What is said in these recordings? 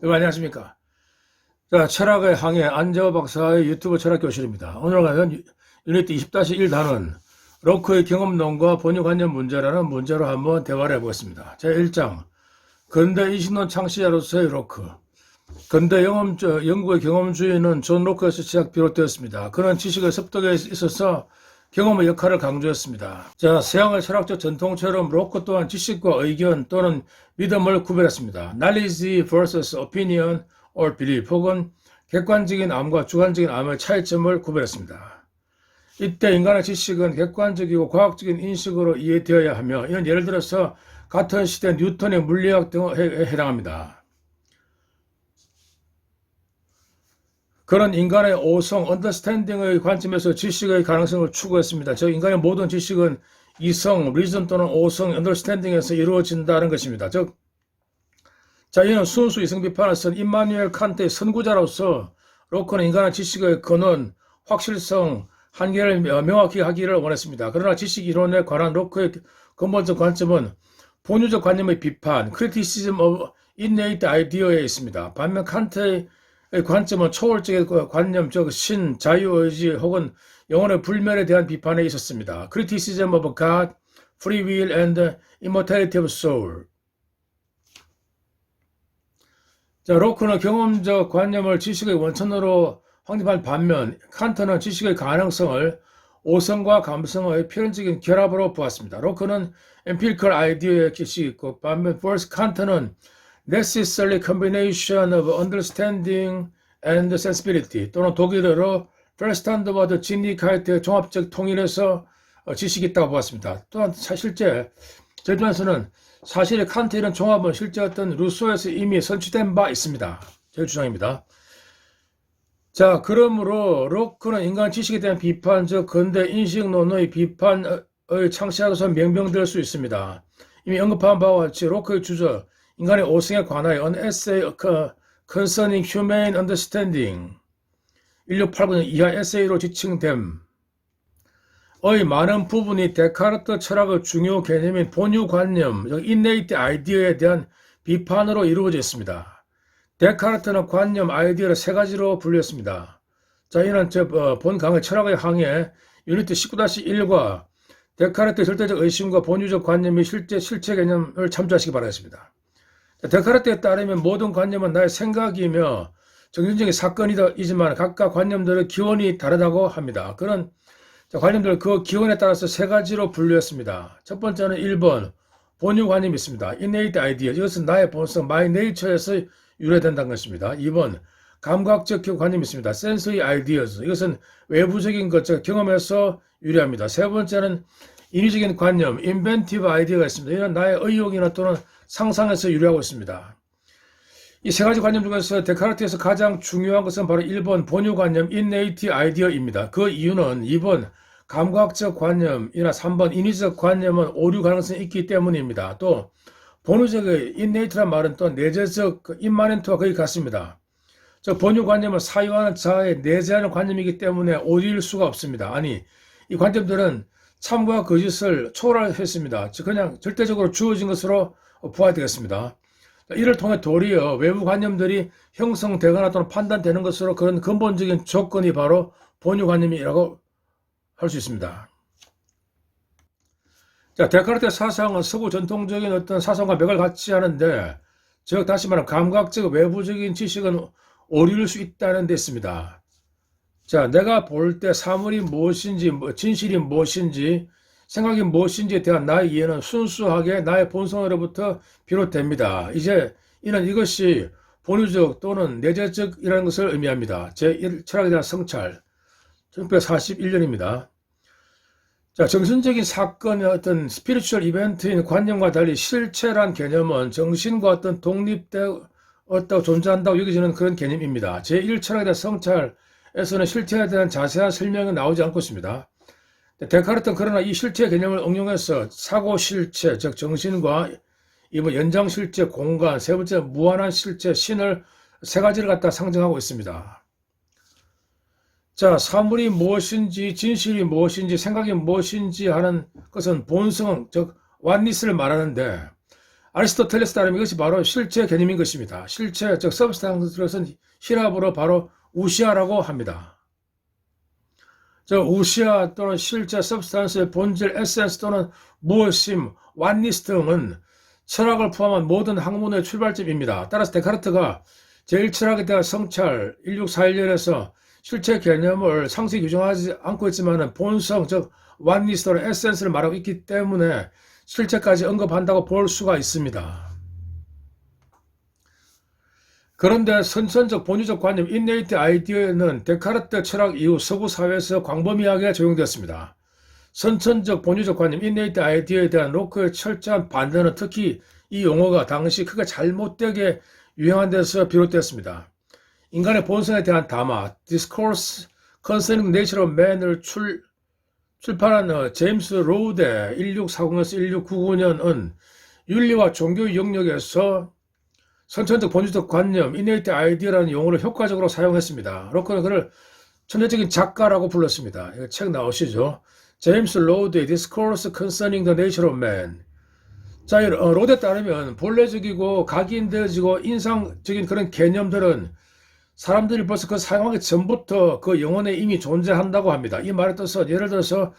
여러분 안녕하십니까. 자, 철학의 항해 안재호 박사의 유튜브 철학교실입니다. 오늘은 유니트 20-1 단원 로크의 경험론과 본유관념 문제라는 문제로 한번 대화를 해보겠습니다. 제1장 근대 이신론 창시자로서의 로크. 근대 영국의 경험주의는 존 로크에서 시작 비롯되었습니다. 그는 지식의 습득에 있어서 경험의 역할을 강조했습니다. 자, 서양의 철학적 전통처럼 로크 또한 지식과 의견 또는 믿음을 구별했습니다. Knowledge versus opinion or belief 혹은 객관적인 암과 주관적인 암의 차이점을 구별했습니다. 이때 인간의 지식은 객관적이고 과학적인 인식으로 이해되어야 하며 이는 예를 들어서 같은 시대 뉴턴의 물리학 등에 해당합니다. 그런 인간의 오성, 언더스탠딩의 관점에서 지식의 가능성을 추구했습니다. 즉 인간의 모든 지식은 이성, 리전 또는 오성, 언더스탠딩에서 이루어진다는 것입니다. 즉, 자, 이는 순수 이성 비판을 쓴 임마누엘 칸트의 선구자로서 로크는 인간의 지식의 근원, 확실성, 한계를 명확히 하기를 원했습니다. 그러나 지식 이론에 관한 로크의 근본적 관점은 본유적 관념의 비판, criticism of innate idea에 있습니다. 반면 칸트의 관점은 초월적인 관념, 즉 신, 자유의지 혹은 영혼의 불멸에 대한 비판에 있었습니다. Criticism of God, Free Will and Immortality of Soul. 자, 로크는 경험적 관념을 지식의 원천으로 확립한 반면 칸트는 지식의 가능성을 오성과 감성의 표현적인 결합으로 보았습니다. 로크는 empirical idea의 기식이 있고 반면 first 칸트는 necessary combination of understanding and sensibility 또는 독일어로 Verstand와드 진리카이트의 종합적 통일에서 지식이 있다고 보았습니다. 또한 실제 저편에서는 사실의 칸트의 이런 종합은 실제 어떤 루소에서 이미 선취된 바 있습니다. 제 주장입니다. 자, 그러므로 로크는 인간 지식에 대한 비판, 즉 근대 인식론의 비판의 창시자로서 명명될 수 있습니다. 이미 언급한 바와 같이 로크의 주저 인간의 오성에 관하여 An Essay Concerning Humane Understanding 1689년 이하 에세이로 지칭됨 의 많은 부분이 데카르트 철학의 중요 개념인 본유관념, innate idea에 대한 비판으로 이루어져 있습니다. 데카르트는 관념, 아이디어를 세 가지로 분류했습니다. 자, 이는 본 강의 철학의 항해 유니트 19-1과 데카르트의 절대적 의심과 본유적 관념의 실체 개념을 참조하시기 바라겠습니다. 데카르트에 따르면 모든 관념은 나의 생각이며 정신적인 사건이지만 각각 관념들의 기원이 다르다고 합니다. 그런 관념들 그 기원에 따라서 세 가지로 분류했습니다. 첫 번째는 1번 본유 관념이 있습니다. innate idea 이것은 나의 본성 my nature에서 유래된다는 것입니다. 2번 감각적 관념이 있습니다. sensory ideas 이것은 외부적인 것, 즉 경험에서 유래합니다. 세 번째는 인위적인 관념 inventive idea가 있습니다. 이는 나의 의욕이나 또는 상상에서 유래하고 있습니다. 이 세 가지 관념 중에서 데카르트에서 가장 중요한 것은 바로 1번 본유관념 innate idea입니다. 그 이유는 2번 감각적 관념이나 3번 인위적 관념은 오류 가능성이 있기 때문입니다. 또 본유적의 innate란 말은 또 내재적 immanent와 거의 같습니다. 즉 본유관념은 사유하는 자의 내재하는 관념이기 때문에 오류일 수가 없습니다. 아니 이 관점들은 참과 거짓을 초월했습니다. 즉 그냥 절대적으로 주어진 것으로 보아야 되겠습니다. 이를 통해 도리어 외부 관념들이 형성되거나 또는 판단되는 것으로 그런 근본적인 조건이 바로 본유관념이라고 할 수 있습니다. 자, 데카르트의 사상은 서구 전통적인 어떤 사상과 맥을 같이 하는데, 즉 다시 말하면 감각적 외부적인 지식은 오류일 수 있다는 데 있습니다. 자, 내가 볼 때 사물이 무엇인지, 진실이 무엇인지, 생각이 무엇인지에 대한 나의 이해는 순수하게 나의 본성으로부터 비롯됩니다. 이제 이는 이것이 본유적 또는 내재적이라는 것을 의미합니다. 제1 철학에 대한 성찰 1941년입니다. 자, 정신적인 사건의 어떤 스피리추얼 이벤트인 관념과 달리 실체란 개념은 정신과 어떤 독립되었다고 존재한다고 여겨지는 그런 개념입니다. 제1 철학에 대한 성찰에서는 실체에 대한 자세한 설명이 나오지 않고 있습니다. 데카르트는 그러나 이 실체 개념을 응용해서 사고 실체, 즉 정신과 이번 연장 실체, 공간, 세 번째 무한한 실체, 신을 세 가지를 갖다 상정하고 있습니다. 자, 사물이 무엇인지, 진실이 무엇인지, 생각이 무엇인지 하는 것은 본성, 즉 완니스를 말하는데 아리스토텔레스 따르면 이것이 바로 실체 개념인 것입니다. 실체, 즉 서브스탄스를 히랍어로 바로 우시아라고 합니다. 저 우시아 또는 실제 서브스탄스의 본질, 에센스 또는 무엇임, 완니스 등은 철학을 포함한 모든 학문의 출발점입니다. 따라서 데카르트가 제1철학에 대한 성찰 1641년에서 실체 개념을 상세히 규정하지 않고 있지만 본성, 즉 완니스 또는 에센스를 말하고 있기 때문에 실체까지 언급한다고 볼 수가 있습니다. 그런데 선천적 본유적 관념 innate idea는 데카르트 철학 이후 서구 사회에서 광범위하게 적용되었습니다. 선천적 본유적 관념 innate idea에 대한 로크의 철저한 반대는 특히 이 용어가 당시 크게 잘못되게 유행한 데서 비롯되었습니다. 인간의 본성에 대한 담화 Discourse Concerning Nature of Man을 출판한 제임스 로우데 1640에서 1699년은 윤리와 종교의 영역에서 선천적 본질적 관념, innate idea라는 용어를 효과적으로 사용했습니다. 로크는 그를 천재적인 작가라고 불렀습니다. 이거 책 나오시죠? 제임스 로우드의 Discourse Concerning the Nature of Man. 자, 로드에 따르면 본래적이고 각인되어지고 인상적인 그런 개념들은 사람들이 벌써 그 사용하기 전부터 그 영혼에 이미 존재한다고 합니다. 이 말의 뜻은 예를 들어서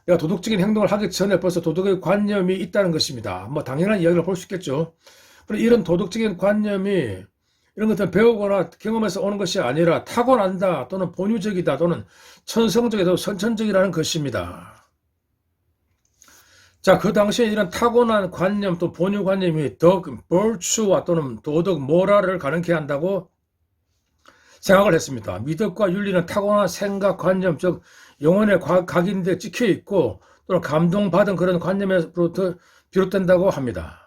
내가 도덕적인 행동을 하기 전에 벌써 도덕의 관념이 있다는 것입니다. 뭐 당연한 이야기를 볼 수 있겠죠. 그런데 이런 도덕적인 관념이 이런 것들은 배우거나 경험에서 오는 것이 아니라 타고난다 또는 본유적이다 또는 천성적이다 선천적이라는 것입니다. 자, 그 당시에 이런 타고난 관념 또 본유 관념이 virtue와 또는 도덕, 모랄을 가능케 한다고 생각을 했습니다. 미덕과 윤리는 타고난 생각, 관념, 즉 영혼에 각인돼 찍혀 있고 또는 감동받은 그런 관념에서부터 비롯된다고 합니다.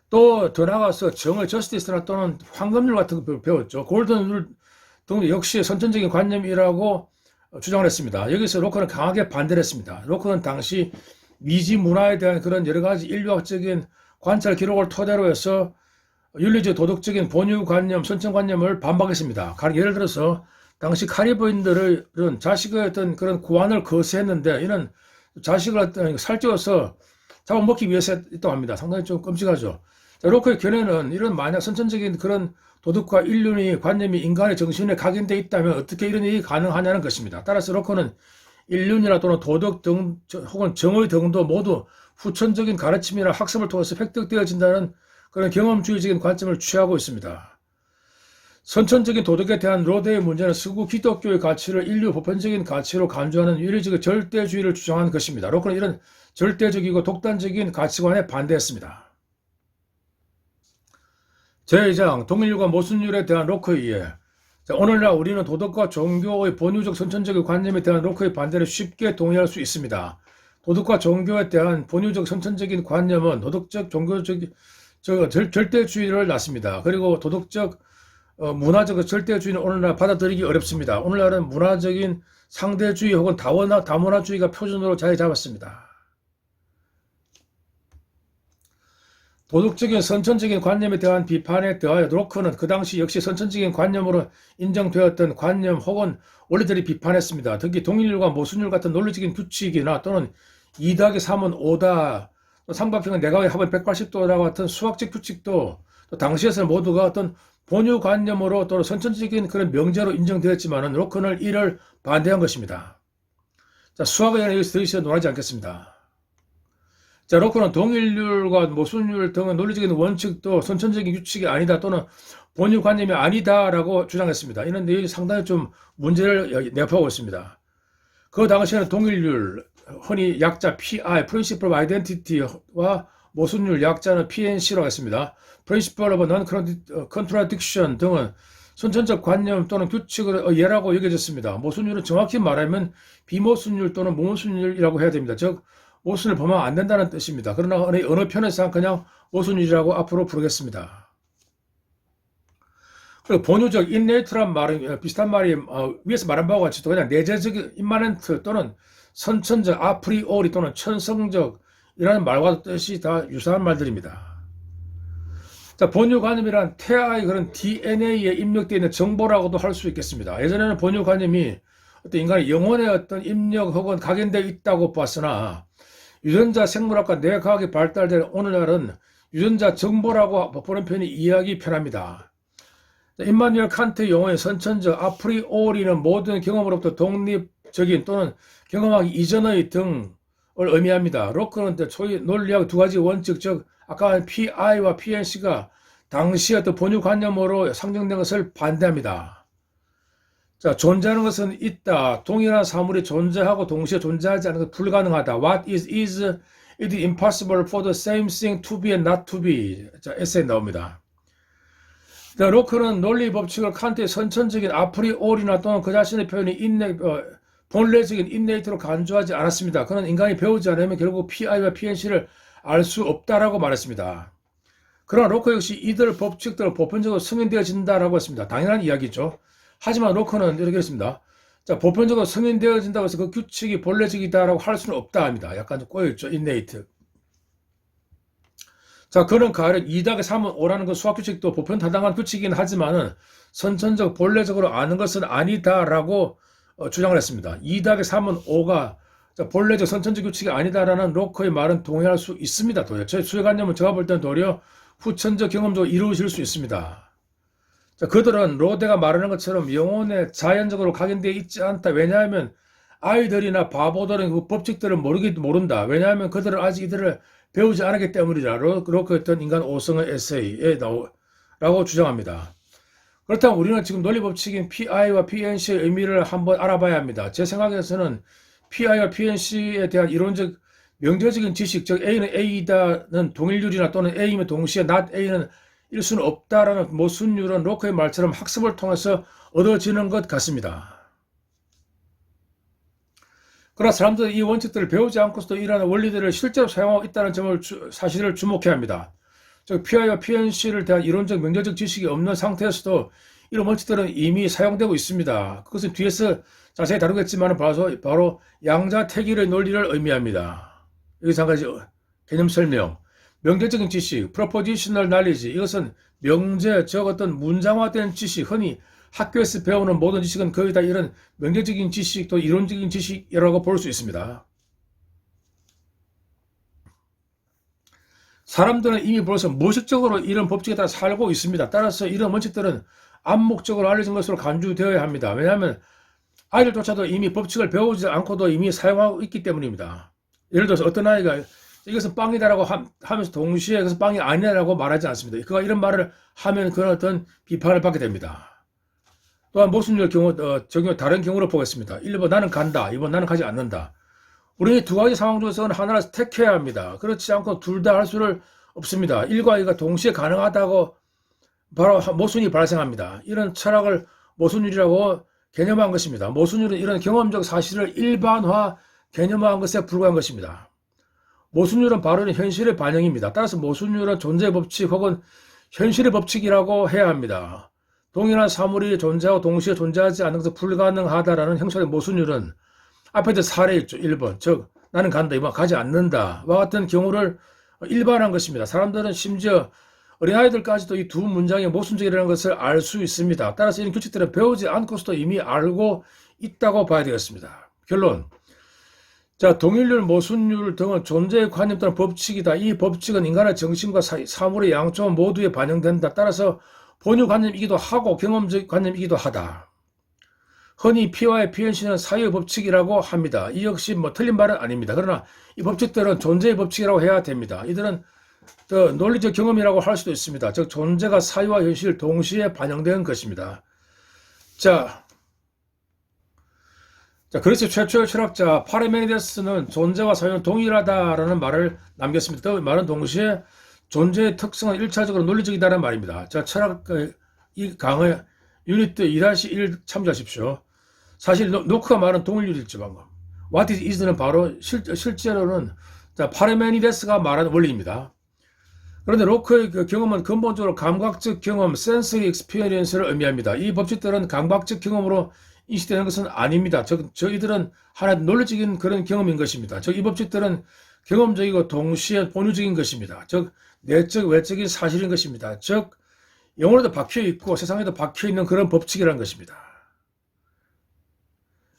또 더 나아가서 정의, 저스티스나 또는 황금률 같은 거 배웠죠. 골든룰 등 역시 선천적인 관념이라고 주장을 했습니다. 여기서 로크는 강하게 반대를 했습니다. 로크는 당시 미지 문화에 대한 그런 여러 가지 인류학적인 관찰 기록을 토대로 해서 윤리적 도덕적인 본유 관념, 선천 관념을 반박했습니다. 예를 들어서 당시 카리브인들은 자식의 어떤 그런 고안을 거스했는데 이는 자식을 살찌워서 잡아먹기 위해서 했다고 합니다. 상당히 좀 끔찍하죠. 자, 로크의 견해는 이런 만약 선천적인 그런 도덕과 인륜의 관념이 인간의 정신에 각인되어 있다면 어떻게 이런 일이 가능하냐는 것입니다. 따라서 로크는 인륜이나 또는 도덕 등 혹은 정의 등도 모두 후천적인 가르침이나 학습을 통해서 획득되어진다는 그런 경험주의적인 관점을 취하고 있습니다. 선천적인 도덕에 대한 로드의 문제는 서구 기독교의 가치를 인류 보편적인 가치로 간주하는 윤리적 절대주의를 주장한 것입니다. 로크는 이런 절대적이고 독단적인 가치관에 반대했습니다. 제2장 동일률과 모순율에 대한 로크에 의해 오늘날 우리는 도덕과 종교의 본유적 선천적인 관념에 대한 로크의 반대를 쉽게 동의할 수 있습니다. 도덕과 종교에 대한 본유적 선천적인 관념은 도덕적, 종교적 절대주의를 낳습니다. 그리고 도덕적, 문화적 절대주의는 오늘날 받아들이기 어렵습니다. 오늘날은 문화적인 상대주의 혹은 다문화주의가 표준으로 자리 잡았습니다. 도덕적인 선천적인 관념에 대한 비판에 더하여 로크는 그 당시 역시 선천적인 관념으로 인정되었던 관념 혹은 원리들이 비판했습니다. 특히 동일률과 모순율 같은 논리적인 규칙이나 또는 2+3은 5다, 삼각형은 내각의 합은 180도라고 같은 수학적 규칙도 또 당시에서는 모두가 어떤 본유 관념으로 또는 선천적인 그런 명제로 인정되었지만 로크는 이를 반대한 것입니다. 자, 수학에 대한 여기서 더 이상 논하지 않겠습니다. 자, 로크는 동일률과 모순율 등의 논리적인 원칙도 선천적인 규칙이 아니다 또는 본유 관념이 아니다라고 주장했습니다. 이는 내용이 상당히 좀 문제를 내포하고 있습니다. 그 당시에는 동일률, 흔히 약자 PI, Principle of Identity와 모순율, 약자는 PNC라고 했습니다. Principle of Non-Contradiction 등은 선천적 관념 또는 규칙의 예라고 여겨졌습니다. 모순율은 정확히 말하면 비모순율 또는 무모순율이라고 해야 됩니다. 즉 모순을 범하면 안 된다는 뜻입니다. 그러나 어느 편에서는 그냥 모순율이라고 앞으로 부르겠습니다. 그리고 본유적 innate란 말은 비슷한 말이 위에서 말한 바와 같이 또 그냥 내재적 immanent 또는 선천적 아프리오리 또는 천성적이라는 말과 뜻이 다 유사한 말들입니다. 자, 본유 관념이란 태아의 그런 DNA에 입력되어 있는 정보라고도 할 수 있겠습니다. 예전에는 본유 관념이 어떤 인간의 영혼의 어떤 입력 혹은 각인되어 있다고 봤으나 유전자 생물학과 뇌과학이 발달된 오늘날은 유전자 정보라고 보는 편이 이해하기 편합니다. 임마누엘 칸트의 용어의 선천적 아프리오리는 모든 경험으로부터 독립적인 또는 경험하기 이전의 등을 의미합니다. 로크는 초기 논리학 두 가지 원칙, 즉 아까 PI와 PNC가 당시의 어떤 본유관념으로 상정된 것을 반대합니다. 자, 존재하는 것은 있다. 동일한 사물이 존재하고 동시에 존재하지 않는 것은 불가능하다. What is it impossible for the same thing to be and not to be. 자, 에세이 나옵니다. 로크는 논리 법칙을 칸트의 선천적인 아프리오리나 또는 그 자신의 표현이 본래적인 인네이트로 간주하지 않았습니다. 그는 인간이 배우지 않으면 결국 PI와 PNC를 알 수 없다라고 말했습니다. 그러나 로크 역시 이들 법칙들은 보편적으로 승인되어진다라고 했습니다. 당연한 이야기죠. 하지만 로크는 이렇게 했습니다. 자, 보편적으로 승인되어진다고 해서 그 규칙이 본래적이다라고 할 수는 없다 합니다. 약간 좀 꼬여있죠. 인네이트. 자, 그는 가령 2-3은 5라는 그 수학 규칙도 보편 타당한 규칙이긴 하지만은 선천적 본래적으로 아는 것은 아니다라고 주장을 했습니다. 2-3은 5가 본래적 선천적 규칙이 아니다라는 로크의 말은 동의할 수 있습니다. 도리어 제 수혜관념은 제가 볼 때는 도리어 후천적 경험적으로 이루어질 수 있습니다. 자, 그들은 로데가 말하는 것처럼 영혼에 자연적으로 각인되어 있지 않다. 왜냐하면 아이들이나 바보들은 그 법칙들을 모른다. 왜냐하면 그들은 아직 이들을 배우지 않았기 때문이라. 로크 했던 인간 5성의 에세이에 라고 주장합니다. 그렇다면 우리는 지금 논리법칙인 PI와 PNC의 의미를 한번 알아봐야 합니다. 제 생각에서는 PI와 PNC에 대한 이론적 명제적인 지식, 즉 A는 A이다는 동일률이나 또는 A이면 동시에 not A는 일 수는 없다라는 모순율은 로크의 말처럼 학습을 통해서 얻어지는 것 같습니다. 그러나 사람들은 이 원칙들을 배우지 않고서도 이러한 원리들을 실제로 사용하고 있다는 사실을 주목해야 합니다. 즉 PI와 PNC를 대한 이론적 명제적 지식이 없는 상태에서도 이런 원칙들은 이미 사용되고 있습니다. 그것은 뒤에서 자세히 다루겠지만 바로 양자택일의 논리를 의미합니다. 여기서 한 가지 개념 설명. 명제적인 지식, propositional knowledge, 이것은 명제, 즉 어떤 문장화된 지식, 흔히 학교에서 배우는 모든 지식은 거의 다 이런 명제적인 지식, 또 이론적인 지식이라고 볼 수 있습니다. 사람들은 이미 벌써 무의식적으로 이런 법칙에 따라 살고 있습니다. 따라서 이런 원칙들은 암묵적으로 알려진 것으로 간주되어야 합니다. 왜냐하면 아이들조차도 이미 법칙을 배우지 않고도 이미 사용하고 있기 때문입니다. 예를 들어서 어떤 아이가 이것은 빵이다라고 하면서 동시에 이것은 빵이 아니라고 말하지 않습니다. 그가 이런 말을 하면 그런 어떤 비판을 받게 됩니다. 또한 모순율 경우 적용 다른 경우로 보겠습니다. 1번 나는 간다, 2번 나는 가지 않는다. 우리 두 가지 상황 중에서는 하나를 택해야 합니다. 그렇지 않고 둘 다 할 수를 없습니다. 1과 2가 동시에 가능하다고 바로 모순이 발생합니다. 이런 철학을 모순율이라고 개념화한 것입니다. 모순율은 이런 경험적 사실을 일반화 개념화한 것에 불과한 것입니다. 모순율은 바로 현실의 반영입니다. 따라서 모순율은 존재의 법칙 혹은 현실의 법칙이라고 해야 합니다. 동일한 사물이 존재하고 동시에 존재하지 않는 것은 불가능하다라는 형식의 모순율은 앞에 사례 있죠. 1번, 즉 나는 간다, 2번 가지 않는다 와 같은 경우를 일반화한 것입니다. 사람들은 심지어 어린아이들까지도 이 두 문장이 모순적이라는 것을 알 수 있습니다. 따라서 이런 규칙들은 배우지 않고서도 이미 알고 있다고 봐야 되겠습니다. 결론. 자, 동일률, 모순율 등은 존재의 관념 또는 법칙이다. 이 법칙은 인간의 정신과 사물의 양쪽 모두에 반영된다. 따라서 본유 관념이기도 하고 경험적 관념이기도 하다. 흔히 P와 PNC는 사유의 법칙이라고 합니다. 이 역시 틀린 말은 아닙니다. 그러나 이 법칙들은 존재의 법칙이라고 해야 됩니다. 이들은 논리적 경험이라고 할 수도 있습니다. 즉 존재가 사유와 현실 동시에 반영된 것입니다. 자, 그리스 최초의 철학자 파르메니데스는 존재와 사유는 동일하다라는 말을 남겼습니다. 그 말은 동시에 존재의 특성은 1차적으로 논리적이다는 말입니다. 자, 철학 이 강의 유니트 2-1 참조하십시오. 사실 노크가 말한 동일률이죠. 방금. What is는 바로 실제로는 파르메니데스가 말한 원리입니다. 그런데 로크의 그 경험은 근본적으로 감각적 경험, sensory experience를 의미합니다. 이 법칙들은 감각적 경험으로 인식되는 것은 아닙니다. 저희들은 하나의 논리적인 그런 경험인 것입니다. 이 법칙들은 경험적이고 동시에 본유적인 것입니다. 즉 내적, 외적인 사실인 것입니다. 즉 영혼에도 박혀있고 세상에도 박혀있는 그런 법칙이라는 것입니다.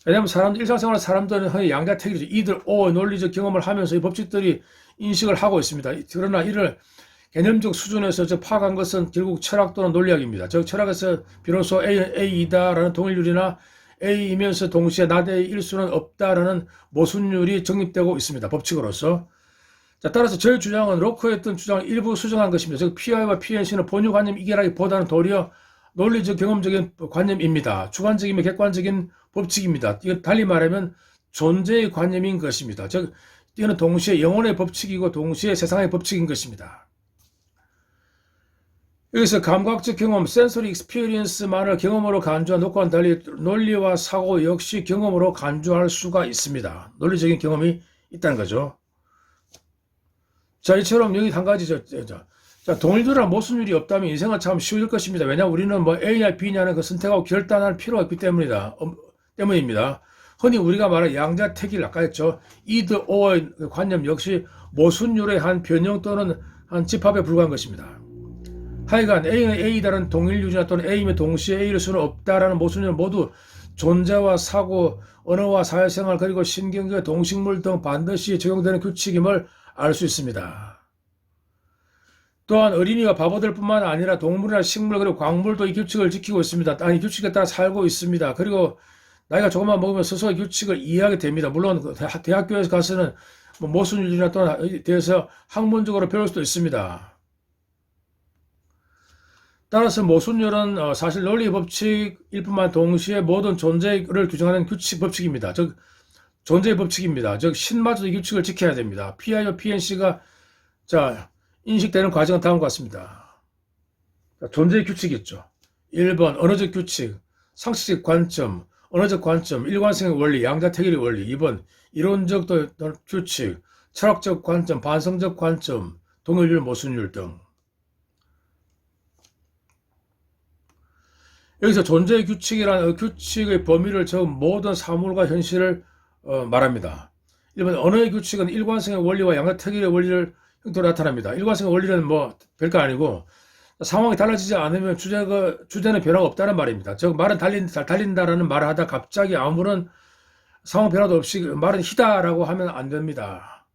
왜냐하면 일상생활 사람들은 흔히 양자택일이죠. 이들 논리적 경험을 하면서 이 법칙들이 인식을 하고 있습니다. 그러나 이를 개념적 수준에서 파악한 것은 결국 철학 또는 논리학입니다. 즉 철학에서 비로소 A이다라는 동일률이나 A이면서 동시에 not A일 수는 없다라는 모순율이 정립되고 있습니다. 법칙으로서. 자, 따라서 저희 주장은 로커의 어떤 주장을 일부 수정한 것입니다. 즉 PI와 PNC는 본유 관념 이결하기보다는 도리어 논리적 경험적인 관념입니다. 주관적이며 객관적인 법칙입니다. 이거 달리 말하면 존재의 관념인 것입니다. 즉 이거는 동시에 영혼의 법칙이고 동시에 세상의 법칙인 것입니다. 여기서 감각적 경험, 센서리 익스피리언스만을 경험으로 간주한 놓고와는 달리 논리와 사고 역시 경험으로 간주할 수가 있습니다. 논리적인 경험이 있다는 거죠. 자, 이처럼 여기 한 가지 자, 동일률이나 모순율이 없다면 인생은 참 쉬울 것입니다. 왜냐하면 우리는 뭐 A냐 B냐는 그 선택하고 결단할 필요가 없기 때문입니다. 흔히 우리가 말하는 양자택일 아까 했죠. either or 관념 역시 모순율의 한 변형 또는 한 집합에 불과한 것입니다. 하여간 A는 A다라는 동일률이나 또는 A이면 동시에 A일 수는 없다라는 모순율은 모두 존재와 사고, 언어와 사회생활 그리고 신경계, 동식물 등 반드시 적용되는 규칙임을 알 수 있습니다. 또한 어린이와 바보들 뿐만 아니라 동물이나 식물 그리고 광물도 이 규칙을 지키고 있습니다. 아니 규칙에 따라 살고 있습니다. 그리고 나이가 조금만 먹으면 스스로 규칙을 이해하게 됩니다. 물론 대학교에서 가서는 뭐 모순율이나 또는 대해서 학문적으로 배울 수도 있습니다. 따라서 모순율은 사실 논리 법칙일 뿐만 동시에 모든 존재를 규정하는 규칙 법칙입니다. 즉 존재의 법칙입니다. 즉 신마저도 이 규칙을 지켜야 됩니다. PI와 PNC가 인식되는 과정은 다음과 같습니다. 존재의 규칙이 있죠. 1번 언어적 규칙, 상식적 관점, 언어적 관점, 일관성의 원리, 양자택일의 원리. 2번 이론적 규칙, 철학적 관점, 반성적 관점, 동일률, 모순율 등. 여기서 존재의 규칙이라는 규칙의 범위를 적은 모든 사물과 현실을 말합니다. 1번 언어의 규칙은 일관성의 원리와 양자택일의 원리를 형태로 나타납니다. 일관성의 원리는 뭐 별거 아니고 상황이 달라지지 않으면 주제는 변화가 없다는 말입니다. 즉 말은 달린다라는 말을 하다 갑자기 아무런 상황 변화도 없이 말은 희다라고 하면 안 됩니다.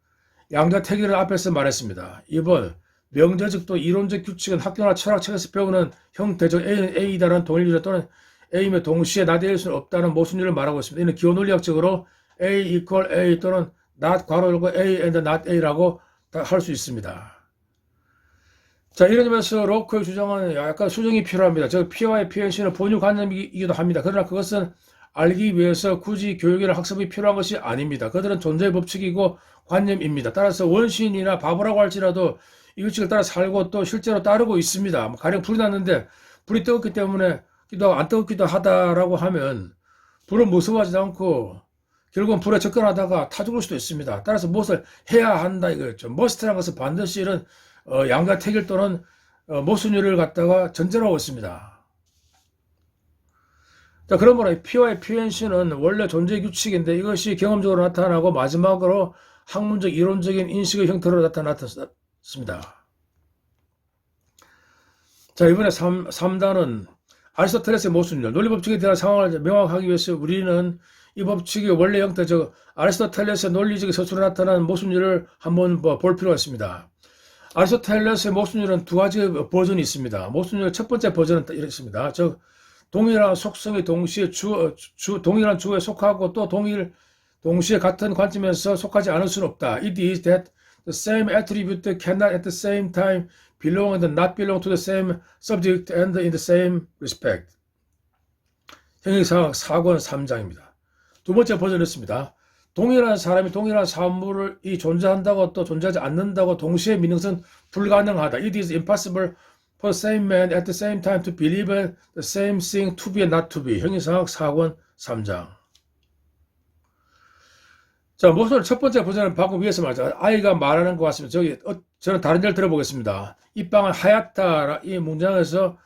양자택일을 앞에서 말했습니다. 2번 명제적 또 이론적 규칙은 학교나 철학책에서 배우는 형태적 A는 A이다라는 동일률 또는 A이며 동시에 not A일 수는 없다는 모순율을 말하고 있습니다. 이는 기호논리학적으로 A equal A 또는 not 괄호 열고 A and not A라고 할 수 있습니다. 자, 이런 점에서 로커의 주장은 약간 수정이 필요합니다. 즉 P와 PNC는 본유 관념이기도 합니다. 그러나 그것은 알기 위해서 굳이 교육이나 학습이 필요한 것이 아닙니다. 그들은 존재의 법칙이고 관념입니다. 따라서 원시인이나 바보라고 할지라도 이 규칙을 따라 살고 또 실제로 따르고 있습니다. 가령 불이 났는데 불이 뜨겁기 때문에 안 뜨겁기도 하다라고 하면 불은 무서워하지 않고 결국은 불에 접근하다가 타 죽을 수도 있습니다. 따라서 무엇을 해야 한다 이거였죠. must라는 것은 반드시 이런 양자택일 또는 모순율을 갖다가 전제하고 있습니다. 자, 그러므로 P와 PNC는 원래 존재의 규칙인데 이것이 경험적으로 나타나고 마지막으로 학문적 이론적인 인식의 형태로 나타났습니다. 자, 이번에 3단은 아리스토텔레스의 모순율. 논리법칙에 대한 상황을 명확하기 위해서 우리는 이 법칙의 원래 형태, 즉 아리스토텔레스의 논리적 서술에 나타난 모순율을 한번 볼 필요가 있습니다. 아리스토텔레스의 모순율은 두 가지 버전이 있습니다. 모순율의 첫 번째 버전은 이렇습니다. 즉 동일한 속성이 동시에 동일한 주어에 속하고 또 동시에 같은 관점에서 속하지 않을 수는 없다. It is that the same attribute cannot at the same time belong and not belong to the same subject and in the same respect. 형용사항 4권 3장입니다. 두 번째 버전이었습니다. 동일한 사람이 동일한 사물이 존재한다고 또 존재하지 않는다고 동시에 믿는 것은 불가능하다. It is impossible for the same man at the same time to believe the same thing to be and not to be. 형용사항 4권 3장. 자, 모순을 첫 번째 버전을 바꾸기 위해서 말이죠. 아이가 말하는 것 같습니다. 저는 다른 데를 들어보겠습니다. 이 빵은 하얗다. 이 문장에서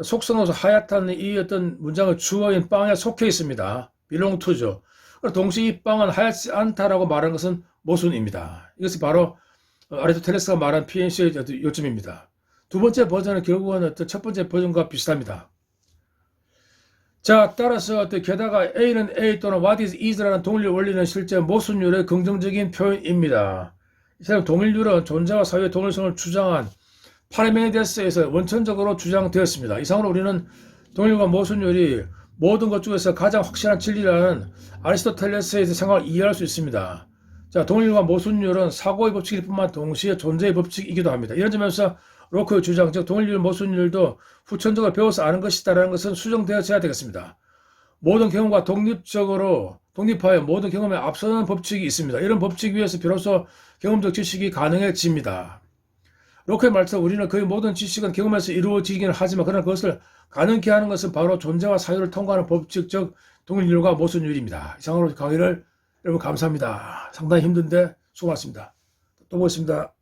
속성으로서 하얗다는 이 어떤 문장의 주어인 빵에 속해 있습니다. belong to죠. 동시에 이 빵은 하얗지 않다라고 말하는 것은 모순입니다. 이것이 바로 아리스토텔레스가 말한 PNC의 요점입니다. 두 번째 버전은 결국은 어떤 첫 번째 버전과 비슷합니다. 자, 따라서 게다가 A는 A 또는 what is is라는 동일률 원리는 실제 모순율의 긍정적인 표현입니다. 이 사람 동일률은 존재와 사회의 동일성을 주장한 파르메니데스에서 원천적으로 주장되었습니다. 이상으로 우리는 동일과 모순율이 모든 것 중에서 가장 확실한 진리라는 아리스토텔레스의 생각을 이해할 수 있습니다. 자, 동일과 모순율은 사고의 법칙일 뿐만 동시에 존재의 법칙이기도 합니다. 이런 점에서 로크의 주장, 즉 동일률, 모순율도 후천적으로 배워서 아는 것이다라는 것은 수정되어져야 되겠습니다. 모든 경험과 독립하여 모든 경험에 앞서는 법칙이 있습니다. 이런 법칙 위에서 비로소 경험적 지식이 가능해집니다. 로크의 말처럼 우리는 거의 모든 지식은 경험에서 이루어지기는 하지만 그러나 그것을 가능케 하는 것은 바로 존재와 사유를 통과하는 법칙적 동일률과 모순율입니다. 이상으로 강의를 여러분 감사합니다. 상당히 힘든데 수고 많습니다. 또 보겠습니다.